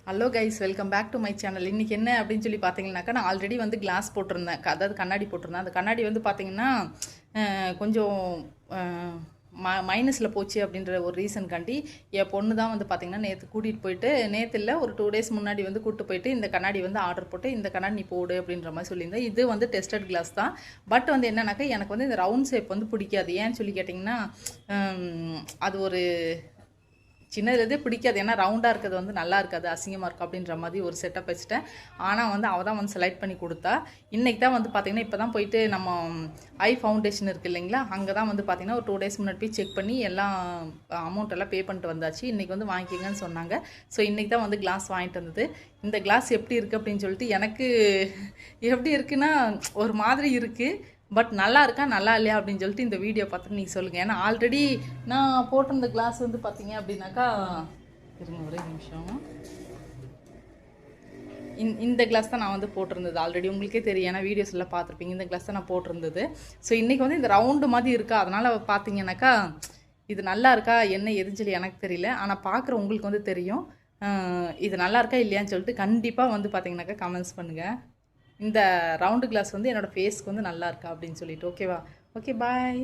Hello guys, welcome back to my channel. இன்றைக்கி என்ன அப்படின்னு சொல்லி பார்த்தீங்கன்னாக்கா, நான் ஆல்ரெடி வந்து கிளாஸ் போட்டிருந்தேன், அதாவது கண்ணாடி போட்டிருந்தேன். அந்த கண்ணாடி வந்து பார்த்தீங்கன்னா கொஞ்சம் மைனஸில் போச்சு அப்படின்ற ஒரு ரீசன்காண்டி என் பொண்ணு தான் வந்து பார்த்திங்கன்னா நேற்று கூட்டிகிட்டு போயிட்டு, நேற்று இல்லை ஒரு 2 days முன்னாடி வந்து கூப்பிட்டு போயிட்டு இந்த கண்ணாடி வந்து ஆர்டர் போட்டு இந்த கண்ணாடி நீ போடு அப்படின்ற மாதிரி சொல்லியிருந்தேன். இது வந்து டெஸ்டட் கிளாஸ் தான். பட் வந்து என்னன்னாக்கா எனக்கு வந்து இந்த ரவுண்ட் ஷேப் வந்து பிடிக்காது. ஏன்னு சொல்லி கேட்டிங்கன்னா அது ஒரு சின்னதுலேருந்தே பிடிக்காது. ஏன்னா ரவுண்டாக இருக்கிறது வந்து நல்லா இருக்காது, அசிங்கமாக இருக்கும் அப்படின்ற மாதிரி ஒரு செட்டப் வச்சுட்டேன். ஆனால் வந்து அவள் தான் வந்து செலக்ட் பண்ணி கொடுத்தா. இன்றைக்கி தான் வந்து பார்த்திங்கன்னா இப்போ தான் போயிட்டு நம்ம ஐ ஃபவுண்டேஷன் இருக்குது இல்லைங்களா, அங்கே தான் வந்து பார்த்திங்கன்னா ஒரு 2 days முன்னாடி போய் செக் பண்ணி எல்லாம் அமௌண்ட் எல்லாம் பே பண்ணிட்டு வந்தாச்சு. இன்றைக்கி வந்து வாங்கிக்கிங்கன்னு சொன்னாங்க. ஸோ இன்றைக்கி தான் வந்து கிளாஸ் வாங்கிட்டு வந்தது. இந்த கிளாஸ் எப்படி இருக்குது அப்படின்னு சொல்லிட்டு எனக்கு எப்படி இருக்குன்னா ஒரு மாதிரி இருக்குது. பட் நல்லா இருக்கா நல்லா இல்லையா அப்படின்னு சொல்லிட்டு இந்த வீடியோ பார்த்துட்டு நீங்கள் சொல்லுங்கள். ஏன்னா ஆல்ரெடி நான் போட்டிருந்த கிளாஸ் வந்து பார்த்தீங்க அப்படின்னாக்கா, இருங்க ஒரே நிமிஷம், இந்த கிளாஸ் தான் நான் வந்து போட்டிருந்தது. ஆல்ரெடி உங்களுக்கே தெரியும், ஏன்னா வீடியோஸ் எல்லாம் பார்த்துருப்பீங்க. இந்த கிளாஸ் தான் நான் போட்டிருந்தது. ஸோ இன்றைக்கி வந்து இந்த ரவுண்டு மாதிரி இருக்கா, அதனால் பார்த்தீங்கன்னாக்கா இது நல்லா இருக்கா என்ன எதுன்னு சொல்லி எனக்கு தெரியல. ஆனால் பார்க்குற உங்களுக்கு வந்து தெரியும். இது நல்லா இருக்கா இல்லையான்னு சொல்லிட்டு கண்டிப்பாக வந்து பார்த்தீங்கன்னாக்கா கமெண்ட்ஸ் பண்ணுங்கள். இந்த ரவுண்டு கிளாஸ் வந்து என்னோடய ஃபேஸ்க்கு வந்து நல்லா இருக்கா அப்படின்னு சொல்லிட்டு. ஓகேவா? ஓகே, பாய்.